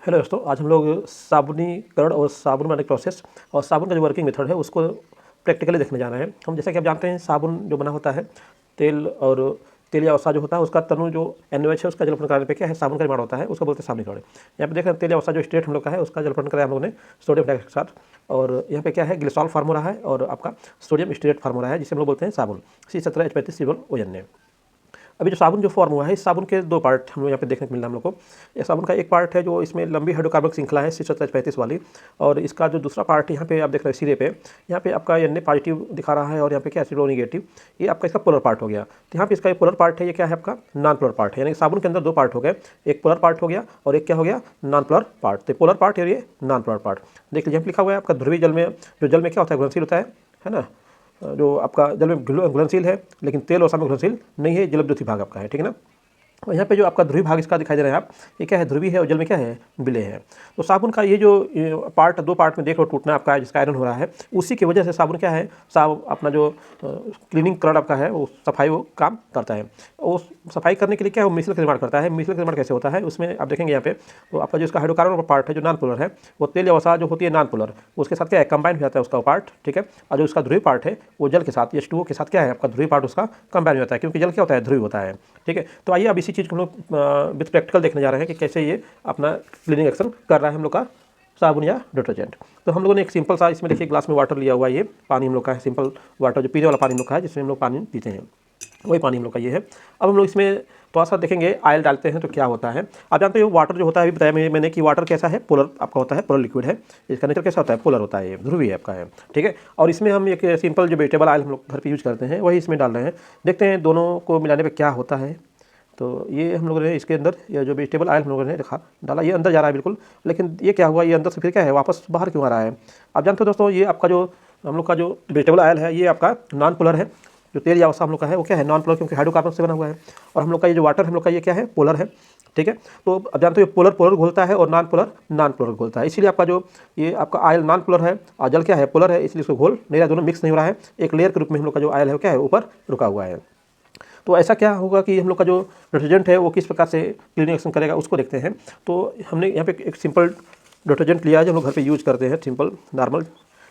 Hello दोस्तों, आज हम लोग साबुनीकरण और साबुन बनाने के प्रोसेस और साबुन का जो वर्किंग मेथड है उसको प्रैक्टिकली देखने जा रहे हैं। हम जैसा कि आप जानते हैं, साबुन जो बना होता है तेल या वसा जो होता है उसका तनु जो NaOH है उसका जलपन कराने पे क्या है साबुन का निर्माण होता है, उसको बोलते हैं साबुनीकरण। यहाँ पे देख रहे हैं तेल या वसा जो स्टेट हम लोग का है उसका जलपन कराया हम लोगों ने सोडियम हाइड्रोक्साइड के साथ, और यहाँ पे क्या है ग्लिसरॉल फॉर्म हो रहा है और आपका सोडियम स्टीरेट फॉर्म हो रहा है जिसे हम लोग बोलते हैं साबुन C17H35 अभी जो साबुन जो फॉर्म हुआ है, इस साबुन के दो पार्ट हम लोग यहाँ पे देखने को मिल रहा है हम लोग को। ये साबुन का एक पार्ट है जो इसमें लंबी हाइड्रोकार्बनिक श्रृंखला है C17H35 वाली, और इसका जो दूसरा पार्ट यहाँ पे आप देख रहे हैं सिरे पे, यहाँ पे आपका Na पॉजिटिव दिखा रहा है और यहाँ पे क्या एसिड नेगेटिव, ये आपका इसका पोलर पार्ट हो गया। तो यहाँ पे इसका पोलर पार्ट है, ये क्या है आपका नॉन पोलर पार्ट है, यानी साबुन के अंदर दो पार्ट हो गए, एक पोलर पार्ट हो गया और एक क्या हो गया नॉन पोलर पार्ट। तो पोलर पार्ट और ये नॉन पोलर पार्ट देख लीजिए, यहाँ लिखा हुआ है आपका ध्रुवीय जल में, जो जल में क्या होता है घुलनशील होता है ना, जो आपका जल में घुलनशील है लेकिन तेल और साबुन में घुलनशील नहीं है, जलविद्युतीय भाग आपका है, ठीक है ना। और यहाँ पे जो आपका ध्रुवीय भाग इसका दिखाई दे रहा है आप, ये क्या है ध्रुवीय है और जल में क्या है विलेय है। तो साबुन का ये जो पार्ट दो पार्ट में देख लो टूटना आपका है, जिसका आयरन हो रहा है, उसी की वजह से साबुन क्या है अपना जो क्लीनिंग करण आपका है वो सफाई वो काम करता है। और सफाई करने के लिए क्या है वो मिश्रण का निर्माण करता है। मिश्रण का निर्माण कैसे होता है उसमें आप देखेंगे यहाँ पे, तो आपका जो इसका हाइड्रोकार्बन पार्ट है जो नॉन पोलर है, वो तेल या वसा जो होती है नॉन पोलर, उसके साथ क्या है कंबाइन हो जाता है उसका पार्ट, ठीक है। और जो उसका ध्रुवीय पार्ट है वो जल के साथ H2O के साथ क्या है आपका ध्रुवीय पार्ट उसका कंबाइन हो जाता है, क्योंकि जल क्या होता है ध्रुवीय होता है, ठीक है। तो आइए अब इसी चीज़ को हम लोग विथ प्रैक्टिकल देखने जा रहे हैं कि कैसे ये अपना क्लीनिंग एक्शन कर रहा है हम लोग का साबुन या डिटर्जेंट। तो हम लोगों ने एक सिंपल सा इसमें देखिए ग्लास में वाटर लिया हुआ है, ये पानी हम लोग का है, सिंपल वाटर जो पीने वाला पानी हम लोग का है, जिसमें हम लोग पानी पीते हैं, वही पानी हम लोग का ये है। अब हम लोग इसमें थोड़ा सा देखेंगे ऑयल डालते हैं तो क्या होता है। आप जानते हो वाटर जो होता है, अभी बताया मैंने कि वाटर कैसा है पोलर आपका होता है, पोलर लिक्विड है, इसका नेचर कैसा होता है पोलर होता है, ये ध्रुवीय आपका है, ठीक है। और इसमें हम एक सिंपल जो वेजिटेबल ऑयल हम लोग घर पे यूज़ करते हैं वही इसमें डाल रहे हैं। देखते हैं दोनों को मिलाने पर क्या होता है। तो ये हम लोगों ने इसके अंदर ये जो वेजिटेबल ऑयल हम लोगों ने रखा डाला, ये अंदर जा रहा है बिल्कुल, लेकिन ये क्या हुआ ये अंदर से फिर क्या है वापस बाहर क्यों आ रहा है। आप जानते हो दोस्तों, ये आपका जो हम लोग का जो वेजिटेबल ऑयल है ये आपका नॉन पोलर है, जो तेल या वसा हम लोग का है वो क्या है नॉन पोलर, क्योंकि हाइड्रोकार्बन से बना हुआ है। और हम लोग का ये जो वाटर हम लोग का ये क्या है पोलर है, ठीक है। तो अब जानते हो पोलर पोलर घोलता है और नॉन पोलर घोलता है, इसीलिए आपका जो ये आपका ऑयल नॉन पोलर है और जल क्या है पोलर है, इसलिए इसको घोल नहीं रहा, दोनों मिक्स नहीं हो रहा है, एक लेयर के रूप में हम लोग का जो ऑयल है वो क्या है ऊपर रुका हुआ है। तो ऐसा क्या होगा कि हम लोग का जो डिटर्जेंट है वो किस प्रकार से क्लीनिंग एक्शन करेगा उसको देखते हैं। तो हमने यहाँ पे एक सिंपल डिटर्जेंट लिया है जो हम लोग घर पे यूज़ करते हैं, सिंपल नॉर्मल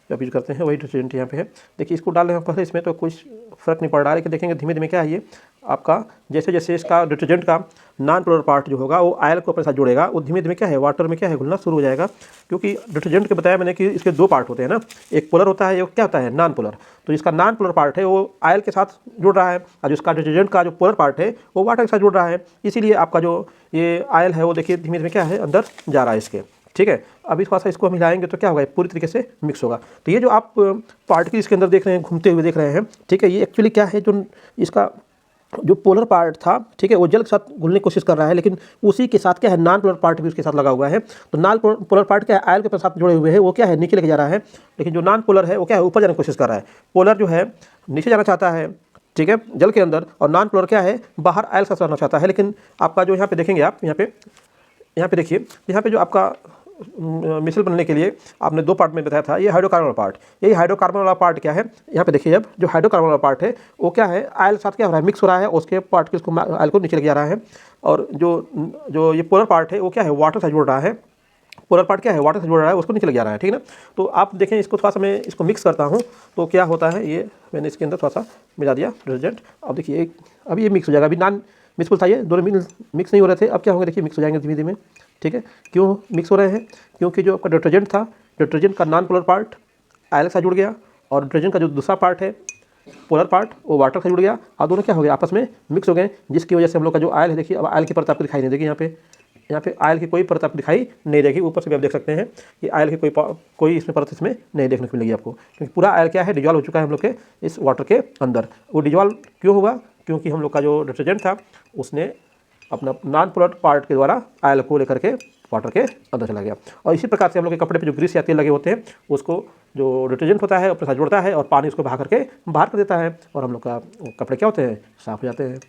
जो यूज़ करते हैं वही डिटर्जेंट यहाँ पे है। देखिए इसको डाल रहे हैं पहले, इसमें तो कुछ फ़र्क नहीं पड़ रहा है, लेकिन देखेंगे धीमे धीमे क्या है ये आपका जैसे जैसे इसका डिटर्जेंट का नॉन पोलर पार्ट जो होगा वो ऑयल को अपने साथ जोड़ेगा, वो धीमे धीमे क्या है वाटर में क्या है घुलना शुरू हो जाएगा। क्योंकि डिटर्जेंट के बताया मैंने कि इसके दो पार्ट होते हैं ना, एक पोलर होता है एक क्या होता है नॉन पोलर। तो जिसका नॉन पोलर पार्ट है वो ऑयल के साथ जुड़ रहा है और जिसका डिटर्जेंट का जो पोलर पार्ट है वो वाटर के साथ जुड़ रहा है, इसीलिए आपका जो ये ऑयल है वो देखिए धीमे धीमे क्या है अंदर जा रहा है इसके, ठीक है। अभी थोड़ा सा इसको हम हिलाएंगे तो क्या होगा पूरी तरीके से मिक्स होगा। तो ये जो आप पार्टिकल इसके अंदर देख रहे हैं घूमते हुए देख रहे हैं, ठीक है, ये एक्चुअली क्या है जो इसका जो पोलर पार्ट था, ठीक है, वो जल के साथ घुलने की कोशिश कर रहा है, लेकिन उसी के साथ क्या है नॉन पोलर पार्ट भी उसके साथ लगा हुआ है। तो नॉन पोलर पार्ट क्या है ऑयल के साथ जुड़े हुए हैं, वो क्या है नीचे लेके जा रहा है, लेकिन जो नॉन पोलर है वो क्या है ऊपर जाने की कोशिश कर रहा है। पोलर जो है नीचे जाना चाहता है, ठीक है, जल के अंदर, और नॉन पोलर क्या है बाहर ऑयल के साथ रहना चाहता है। लेकिन आपका जो यहाँ पे देखेंगे आप यहाँ पे देखिए, यहाँ पे जो आपका मिसल बनने के लिए आपने दो पार्ट में बताया था, ये हाइड्रोकार्बन वाला पार्ट, यही हाइड्रोकार्बन वाला पार्ट क्या है यहाँ पे देखिए, अब जो हाइड्रोकार्बन वाला पार्ट है वो क्या है ऑयल के साथ क्या हो रहा है मिक्स हो रहा है, उसके पार्टिकल्स को ऑयल को नीचे लेके जा रहा है। और जो ये पोलर पार्ट है वो क्या है वाटर से जुड़ रहा है, पोलर पार्ट क्या है वाटर से जुड़ रहा है उसको नीचे लेके जा रहा है, ठीक है ना। तो आप देखें इसको थोड़ा सा मैं इसको मिक्स करता हूँ तो क्या होता है, ये मैंने इसके अंदर थोड़ा सा मिला दिया डिटर्जेंट। अब देखिए अभी ये मिक्स हो जाएगा, अभी नॉन मिक्सफुल था ये, दोनों मिक्स नहीं हो रहे थे, अब क्या होंगे देखिए मिक्स हो जाएंगे धीमे धीमे, ठीक है। क्यों मिक्स हो रहे हैं, क्योंकि जो आपका डिटर्जेंट था, डिटर्जेंट का नॉन पोलर पार्ट ऑयल के साथ जुड़ गया और डिटर्जेंट का जो दूसरा पार्ट है पोलर पार्ट वो वाटर से जुड़ गया, और दोनों क्या हो गया आपस में मिक्स हो गए, जिसकी वजह से हम लोग का जो ऑयल है देखिए अब ऑयल की परत आपको दिखाई नहीं देगी, यहाँ पे ऑयल की कोई परत आपको दिखाई नहीं देगी। ऊपर से भी आप देख सकते हैं कि ऑयल की कोई इसमें परत इसमें नहीं देखने को मिलेगी आपको, क्योंकि पूरा ऑयल क्या है डिजॉल्व हो चुका है हम लोग के इस वाटर के अंदर। वो डिजॉल्व क्यों होगा, क्योंकि हम लोग का जो डिटर्जेंट था उसने अपना नॉन पोलर पार्ट के द्वारा ऑयल को लेकर के वाटर के अंदर चला गया। और इसी प्रकार से हम लोग के कपड़े पे जो ग्रीस या तेल लगे होते हैं उसको जो डिटर्जेंट होता है अपने साथ जोड़ता है और पानी उसको बहा करके बाहर कर देता है, और हम लोग का कपड़े क्या होते हैं साफ हो जाते हैं।